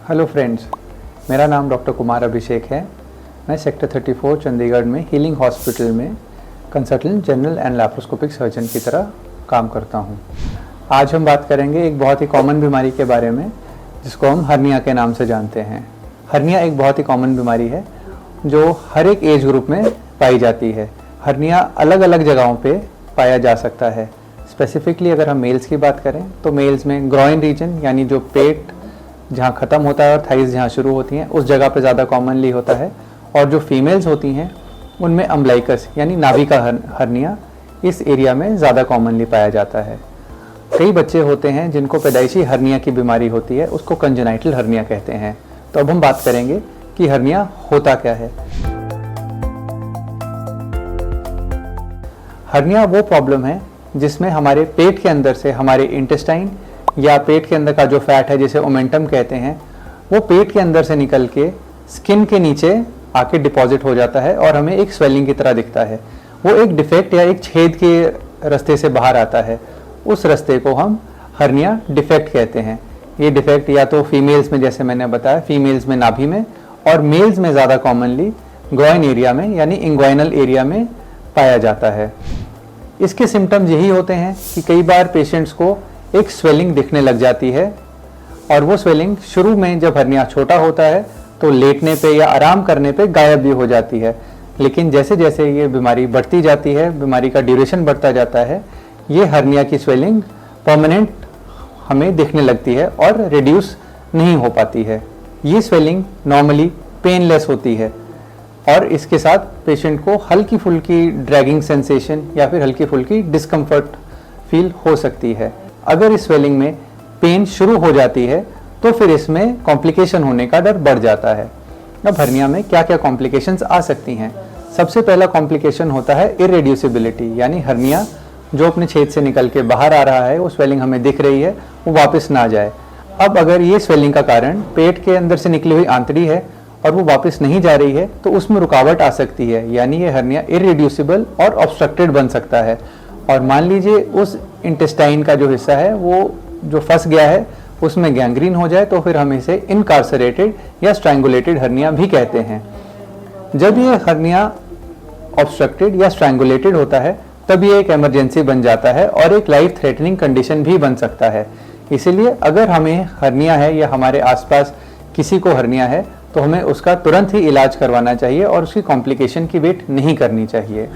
Hello friends, मेरा नाम doctor Kumar Abhishek है। मैं सेक्टर 34 चंडीगढ़ में हीलिंग हॉस्पिटल में consultant general and laparoscopic surgeon की तरह काम करता हूं। आज हम बात करेंगे एक बहुत ही कॉमन बीमारी के बारे में जिसको हम हर्निया के नाम से जानते हैं। हर्निया एक बहुत ही कॉमन बीमारी है जो हर एक एज ग्रुप में पाई जाती है। हर्निया अलग अलग जगहों पे पाया जा सकता है। स्पेसिफिकली अगर हम मेल्स की बात करें तो मेल्स में ग्रॉइन रीजन यानी जो पेट जहाँ ख़त्म होता है और थाइज जहाँ शुरू होती हैं उस जगह पे ज़्यादा कॉमनली होता है, और जो फीमेल्स होती हैं उनमें अम्बलाइकस यानी नाभि का हर्निया इस एरिया में ज़्यादा कॉमनली पाया जाता है। कई बच्चे होते हैं जिनको पैदाइशी हर्निया की बीमारी होती है, उसको कंजेनाइटल हर्निया कहते हैं। तो अब हम बात करेंगे कि हर्निया होता क्या है। हर्निया वो प्रॉब्लम है जिसमें हमारे पेट के अंदर से हमारे इंटेस्टाइन या पेट के अंदर का जो फैट है जिसे ओमेंटम कहते हैं वो पेट के अंदर से निकल के स्किन के नीचे आके डिपॉजिट हो जाता है और हमें एक स्वेलिंग की तरह दिखता है। वो एक डिफेक्ट या एक छेद के रास्ते से बाहर आता है, उस रास्ते को हम हर्निया डिफेक्ट कहते हैं। ये डिफेक्ट या तो फीमेल्स में, जैसे मैंने बताया, फीमेल्स में नाभि में, और मेल्स में ज़्यादा कॉमनली ग्रॉइन एरिया में यानी इंग्वाइनल एरिया में पाया जाता है। इसके सिम्टम्स यही होते हैं कि कई बार पेशेंट्स को एक स्वेलिंग दिखने लग जाती है, और वो स्वेलिंग शुरू में जब हर्निया छोटा होता है तो लेटने पे या आराम करने पे गायब भी हो जाती है। लेकिन जैसे जैसे ये बीमारी बढ़ती जाती है, बीमारी का ड्यूरेशन बढ़ता जाता है, ये हर्निया की स्वेलिंग परमानेंट हमें दिखने लगती है और रिड्यूस नहीं हो पाती है। ये स्वेलिंग नॉर्मली पेनलेस होती है और इसके साथ पेशेंट को हल्की फुल्की ड्रैगिंग सेंसेशन या फिर हल्की फुल्की डिस्कम्फर्ट फील हो सकती है। अगर इस स्वेलिंग में पेन शुरू हो जाती है तो फिर इसमें कॉम्प्लिकेशन होने का डर बढ़ जाता है। अब हर्निया में क्या क्या कॉम्प्लिकेशंस आ सकती हैं। सबसे पहला कॉम्प्लिकेशन होता है इरेड्यूसिबिलिटी, यानी हर्निया जो अपने छेद से निकल के बाहर आ रहा है, वो स्वेलिंग हमें दिख रही है, वो वापस ना जाए। अब अगर ये स्वेलिंग का कारण पेट के अंदर से निकली हुई आंतड़ी है और वो वापस नहीं जा रही है तो उसमें रुकावट आ सकती है, यानी ये हर्निया इरेड्यूसिबल और ऑब्स्ट्रक्टेड बन सकता है। और मान लीजिए उस इंटेस्टाइन का जो हिस्सा है वो जो फंस गया है उसमें गैंग्रीन हो जाए तो फिर हम इसे इनकार्सरेटेड या स्ट्रैंगुलेटेड हर्निया भी कहते हैं। जब ये हर्निया ऑब्स्ट्रक्टेड या स्ट्रैंगुलेटेड होता है तब ये एक इमरजेंसी बन जाता है और एक लाइफ थ्रेटनिंग कंडीशन भी बन सकता है। इसीलिए अगर हमें हर्निया है या हमारे आसपास किसी को हर्निया है तो हमें उसका तुरंत ही इलाज करवाना चाहिए और उसकी कॉम्प्लिकेशन की वेट नहीं करनी चाहिए।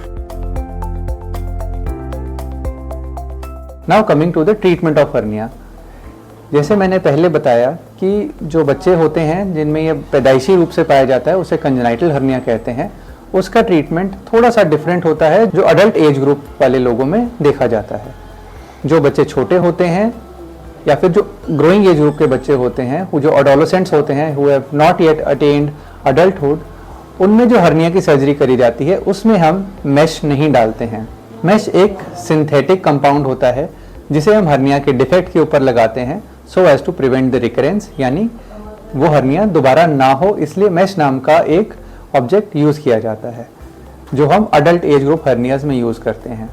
Now coming to the treatment of hernia. जैसे मैंने पहले बताया कि जो बच्चे होते हैं जिनमें ये पैदाइशी रूप से पाया जाता है उसे कंजेनाइटल हर्निया कहते हैं, उसका ट्रीटमेंट थोड़ा सा डिफरेंट होता है जो अडल्ट एज ग्रुप वाले लोगों में देखा जाता है। जो बच्चे छोटे होते हैं या फिर जो ग्रोइंग एज ग्रुप के बच्चे होते हैं, वो जो एडोलेसेंट्स होते हैं who have not yet attend adulthood, उनमें जो हर्निया की सर्जरी करी जाती है उसमें हम मैश नहीं डालते हैं। मैश एक सिंथेटिक कंपाउंड होता है जिसे हम हर्निया के डिफेक्ट के ऊपर लगाते हैं so as to prevent the recurrence, यानी वो हर्निया दोबारा ना हो, इसलिए मैश नाम का एक ऑब्जेक्ट यूज किया जाता है जो हम अडल्ट एज ग्रुप हर्नियाज में यूज करते हैं।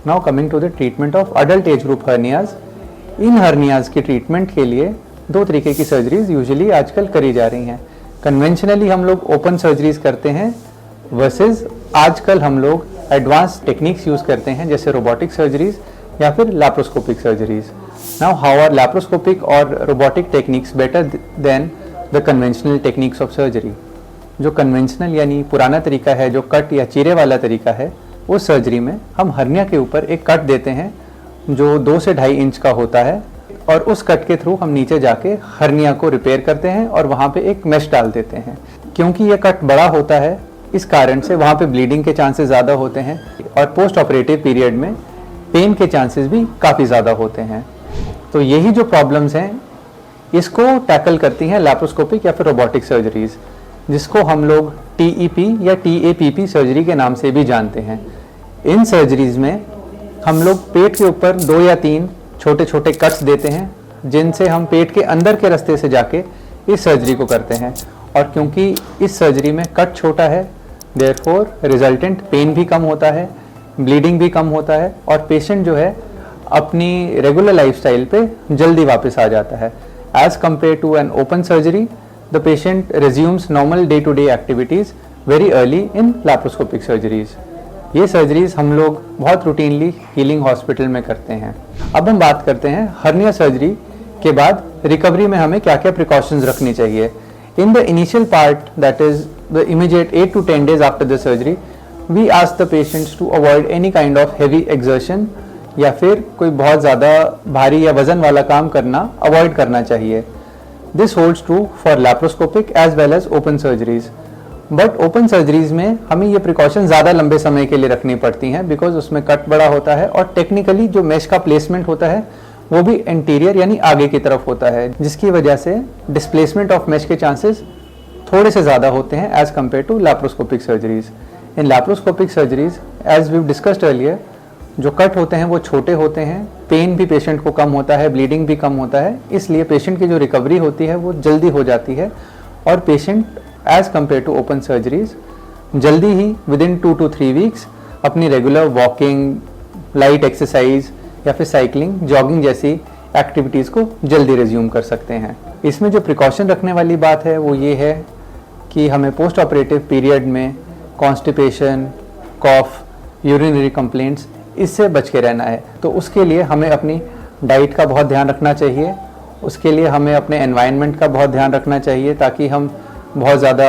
Now coming to the treatment of adult age group hernias. इन हर्नियाज के ट्रीटमेंट के लिए दो तरीके की सर्जरीज यूजुअली आजकल करी जा रही हैं। कन्वेंशनली हम लोग ओपन सर्जरीज करते हैं वर्सेस आजकल हम लोग एडवांस टेक्निक्स यूज करते हैं जैसे रोबोटिक सर्जरीज या फिर laparoscopic surgeries. Now how are laparoscopic और robotic techniques better than the conventional techniques of surgery. जो कन्वेंशनल यानी पुराना तरीका है, जो कट या चीरे वाला तरीका है, उस सर्जरी में हम हर्निया के ऊपर एक कट देते हैं जो 2 से 2.5 इंच का होता है, और उस कट के थ्रू हम नीचे जाके हर्निया को रिपेयर करते हैं और वहाँ पे एक मैश डाल देते हैं। क्योंकि ये कट बड़ा होता है इस कारण से वहाँ पे ब्लीडिंग के चांसेस ज़्यादा होते हैं और पोस्ट ऑपरेटिव पीरियड में पेन के चांसेस भी काफ़ी ज़्यादा होते हैं। तो यही जो प्रॉब्लम्स हैं इसको टैकल करती हैं लैप्रोस्कोपिक या फिर रोबोटिक सर्जरीज, जिसको हम लोग TEP या TAPP सर्जरी के नाम से भी जानते हैं। इन सर्जरीज में हम लोग पेट के ऊपर 2 या 3 छोटे छोटे कट्स देते हैं जिनसे हम पेट के अंदर के रास्ते से जाके इस सर्जरी को करते हैं। और क्योंकि इस सर्जरी में कट छोटा है, देयरफॉर रिजल्टेंट पेन भी कम होता है, ब्लीडिंग भी कम होता है और पेशेंट जो है अपनी रेगुलर लाइफस्टाइल पे जल्दी वापस आ जाता है। As compared to an open surgery, the patient resumes normal day-to-day activities very early in laparoscopic surgeries. ये सर्जरीज हम लोग बहुत रूटीनली हीलिंग हॉस्पिटल में करते हैं। अब हम बात करते हैं हर्निया सर्जरी के बाद रिकवरी में हमें क्या क्या प्रिकॉशंस रखनी चाहिए। In the initial part, that is the immediate 8 to 10 days after the surgery, we ask the patients to avoid any kind of heavy exertion, या फिर कोई बहुत ज़्यादा भारी या वजन वाला काम करना अवॉइड करना चाहिए। This holds true for laparoscopic as well as open surgeries. But open surgeries में हमें ये प्रिकॉशन ज़्यादा लंबे समय के लिए रखनी पड़ती हैं, बिकॉज उसमें कट बड़ा होता है और टेक्निकली जो मेश का प्लेसमेंट होता है वो भी एंटीरियर यानी आगे की तरफ होता है, जिसकी वजह से डिस्प्लेसमेंट ऑफ मेश के चांसेस थोड़े से ज़्यादा होते हैं as compare to laparoscopic surgeries. In laparoscopic surgeries, as we discussed earlier, जो कट होते हैं वो छोटे होते हैं, पेन भी पेशेंट को कम होता है, ब्लीडिंग भी कम होता है, इसलिए पेशेंट की जो रिकवरी होती है वो जल्दी हो जाती है और patient as compare to open surgeries जल्दी ही विदिन 2 to 3 weeks अपनी रेगुलर वॉकिंग, लाइट एक्सरसाइज या फिर साइकिलिंग, जॉगिंग जैसी एक्टिविटीज़ को जल्दी रिज्यूम कर सकते हैं। इसमें जो प्रिकॉशन रखने वाली बात है वो ये है कि हमें पोस्ट ऑपरेटिव पीरियड में कॉन्स्टिपेशन, कॉफ, यूरिनरी कंप्लेंट्स, इससे बच के रहना है। तो उसके लिए हमें अपनी डाइट का बहुत ध्यान रखना चाहिए, उसके लिए हमें अपने एनवायरनमेंट का बहुत ध्यान रखना चाहिए ताकि हम बहुत ज़्यादा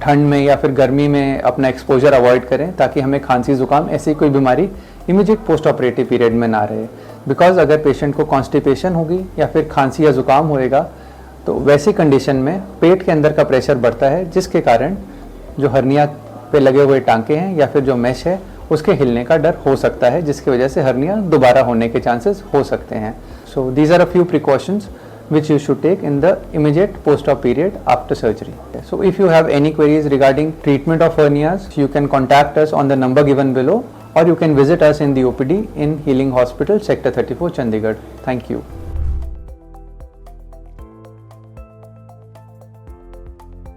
ठंड में या फिर गर्मी में अपना एक्सपोजर अवॉइड करें, ताकि हमें खांसी ज़ुकाम ऐसी कोई बीमारी इमीडिएट पोस्ट ऑपरेटिव पीरियड में ना रहे। बिकॉज अगर पेशेंट को कॉन्स्टिपेशन होगी या फिर खांसी या ज़ुकाम होएगा तो वैसी कंडीशन में पेट के अंदर का प्रेशर बढ़ता है, जिसके कारण जो हर्निया पे लगे हुए टांके हैं या फिर जो मेश है उसके हिलने का डर हो सकता है, जिसकी वजह से हर्निया दोबारा होने के चांसेस हो सकते हैं। So these are a few precautions which you should take in the immediate post-op period after surgery. So if you have any queries regarding treatment of hernias, you can contact us on the number given below, or you can visit us in the OPD in Healing Hospital, Sector 34, Chandigarh. Thank you.